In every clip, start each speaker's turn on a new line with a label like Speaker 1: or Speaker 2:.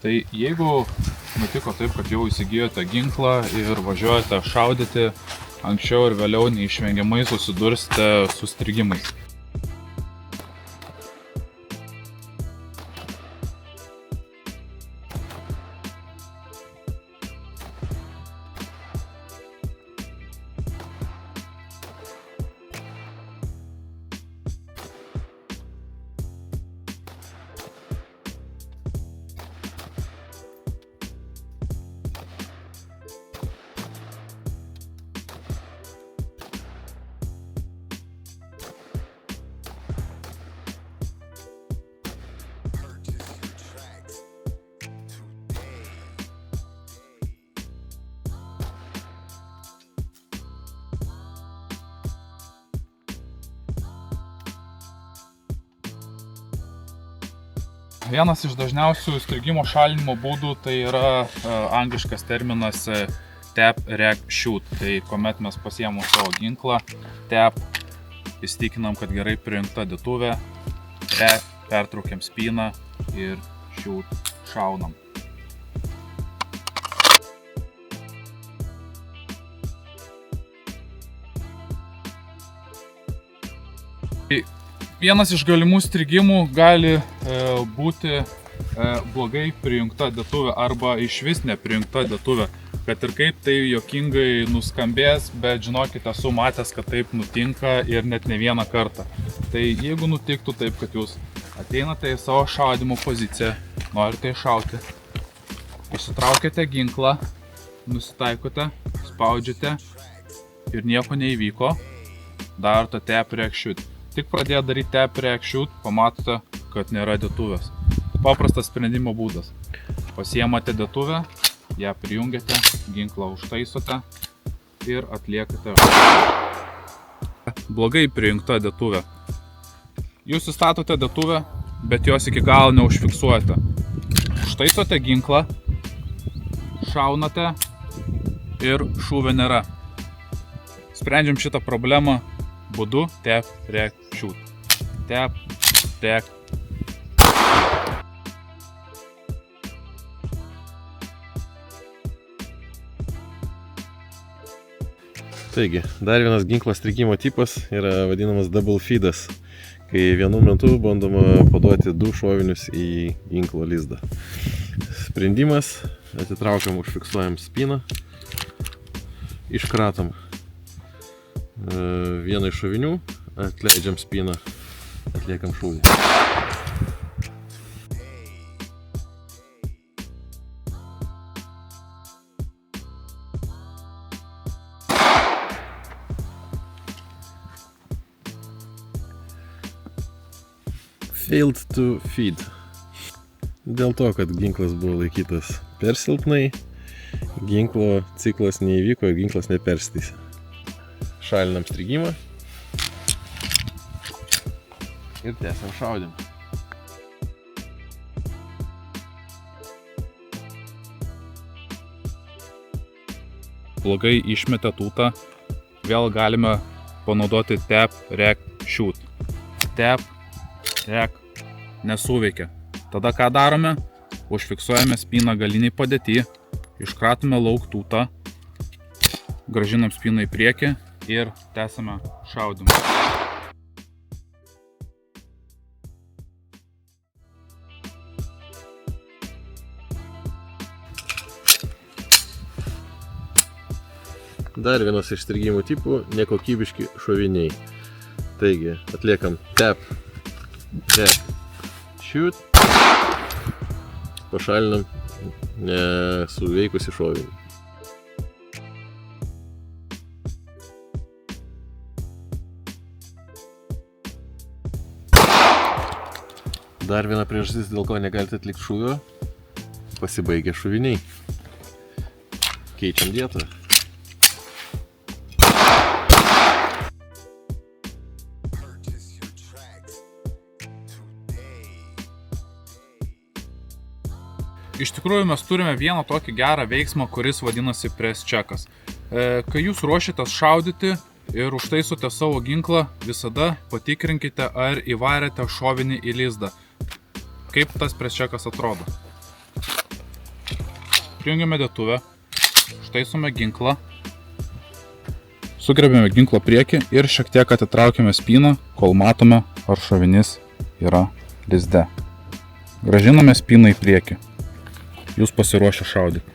Speaker 1: Tai jeigu nutiko taip, kad jau įsigijote ginklą ir važiuojate šaudyti, anksčiau ir vėliau neišvengiamai susidursite su strigimais. Vienas iš dažniausių strigimo šalinimo būdų tai yra angliškas terminas tap, reg, shoot. Tai kuomet mes pasiėmam savo ginklą, tap, įsitikinam, kad gerai prijungta dėtuvė, reg, pertraukiam spyną ir shoot, šaunam. Vienas iš galimų strigimų gali būti blogai prijungta dėtuvė arba išvis neprijungta dėtuvė. Kad ir kaip tai juokingai nuskambės, bet žinokite, esu matęs, kad taip nutinka ir net ne vieną kartą. Tai jeigu nutiktų taip, kad jūs ateinate į savo šaudimo poziciją, norite iššauti, išsitraukiate ginklą, nusitaikote, spaudžiate ir nieko neįvyko, darote tap, reg, shoot. Tik pradėję daryti tap, reg, shoot, pamatote, kad nėra dėtuvės. Paprastas sprendimo būdas. Pasiemate dėtuvę, ją prijungiate, ginklą užtaisote ir atliekate. Blogai prijungta dėtuvė. Jūs įstatote dėtuvę, bet jos iki galo neužfiksuojate. Užtaisote ginklą, šaunate ir šūvio nėra. Sprendžiam šitą problemą būdu tap, reg, shoot. Tap, reg.
Speaker 2: Taigi, dar vienas ginklo strigimo tipas yra vadinamas double feedas, kai vienu metu bandoma paduoti du šovinius į ginklo lizdą. Sprendimas: atitraukiam, užfiksuojam spyną, iškratom vieną iš šovinių, atleidžiam spyną, atliekam šūvį. Failed to feed. Dėl to, kad ginklas buvo laikytas per silpnai, ginklo ciklas neįvyko ir ginklas nepersiteisė. Šalinam strigimą ir tęsiam šaudimą.
Speaker 1: Blogai išmetę tūtą, vėl galime panaudoti tap, reg, shoot. Tap, reg, nesuveikia. Tada ką darome? Užfiksuojame spyną galiniai padėty, iškratome lauk tūtą, grąžinam spyną į priekį ir tęsiame šaudimą.
Speaker 2: Dar vienas iš strigimo tipų – nekokybiški šoviniai. Taigi, atliekam tap, reg, shoot, pašalinam nesuveikusį šovinį. Dar viena priežastis, dėl ko negalite atlikti šūvio – pasibaigę šoviniai. Keičiam vietą.
Speaker 1: Iš tikrųjų mes turime vieną tokį gerą veiksmą, kuris vadinasi press checkas. Kai jūs ruošiatės šaudyti ir užtaisote savo ginklą, visada patikrinkite, ar įvarėte šovinį į lizdą. Kaip tas press checkas atrodo. prijungiame dėtuvę, užtaisome ginklą, sugrebėme ginklo priekį ir šiek tiek atitraukiame spyną, kol matome, ar šovinys yra lizde. Grąžiname spyną į priekį. Jūs pasiruošę šaudyti.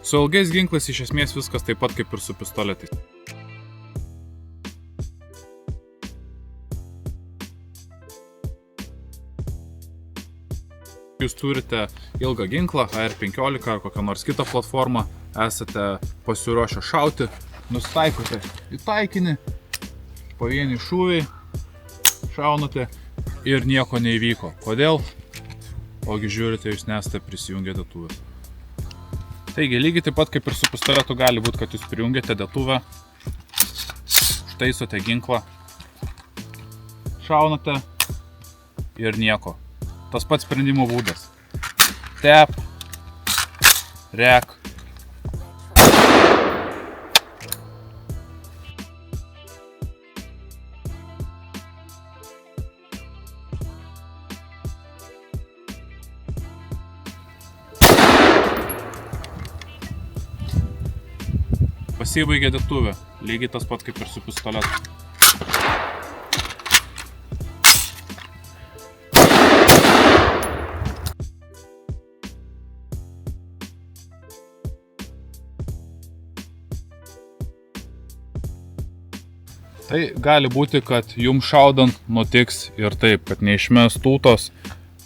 Speaker 1: Su ilgais ginklais iš esmės viskas taip pat kaip ir su pistoletais. Jūs turite ilgą ginklą, AR-15 ar kokią nors kitą platformą, esate pasiruošę šauti, nusitaikote į taikinį, pavieniai šūviai, šaunate ir nieko neįvyko. Kodėl? Ogi žiūrite, jūs nesate prisijungę dėtuvės. Taigi, lygiai taip pat kaip ir su pistoletu gali būti, kad jūs prijungiate dėtuvę, užtaisote ginklą, šaunate ir nieko. Tas pats sprendimo būdas. Tap, rek. Pasibaigė dėtuvė, lygiai tas pat kaip ir su pistoletu. Tai gali būti, kad jums šaudant nutiks ir taip, kad neišmes tūtos,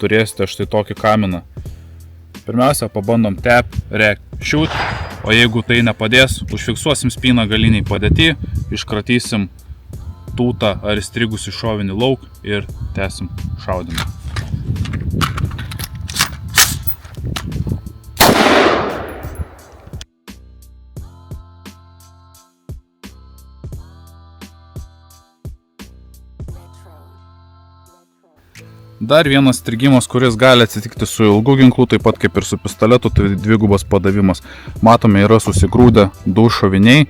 Speaker 1: turėsite štai tokį kaminą. Pirmiausia, pabandom tap, rek, shoot, o jeigu tai nepadės, užfiksuosim spyną galiniai padėti, iškratysim tūtą ar įstrigusį šovinį lauk ir tęsim šaudimą. Dar vienas strigimas, kuris gali atsitikti su ilgu ginklu, taip pat kaip ir su pistoletu, tai dvigubas padavimas. Matome, yra susigrūdę du šoviniai,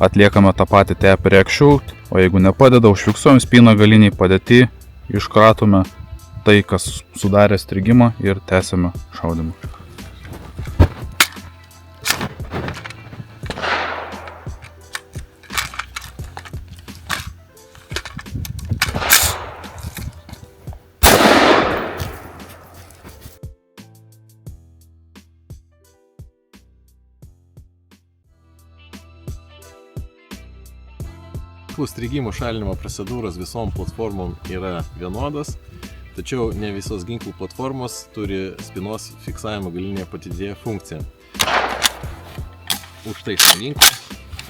Speaker 1: atliekame tą patį tap, rek, shoot, o jeigu nepadeda, užfiksuojam spyną galiniai padėti, iškratome tai, kas sudarė strigimą ir tęsiame šaudimą.
Speaker 2: Strigimo šalinimo procedūros visom platformom yra vienodas, tačiau ne visos ginklų platformos turi spynos fiksavimo galinėje padėtyje funkciją. Užtaisom ginklą,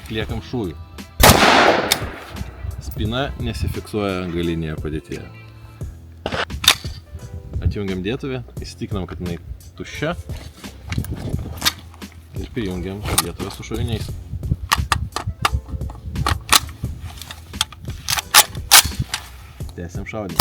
Speaker 2: atliekam šūvį. Spyna nesifiksuoja galinėje padėtyje. Atjungiam dėtuvę, įsitikinam, kad jinai tuščia ir prijungiam dėtuvę su šoviniais. Tęsiam šaudimą.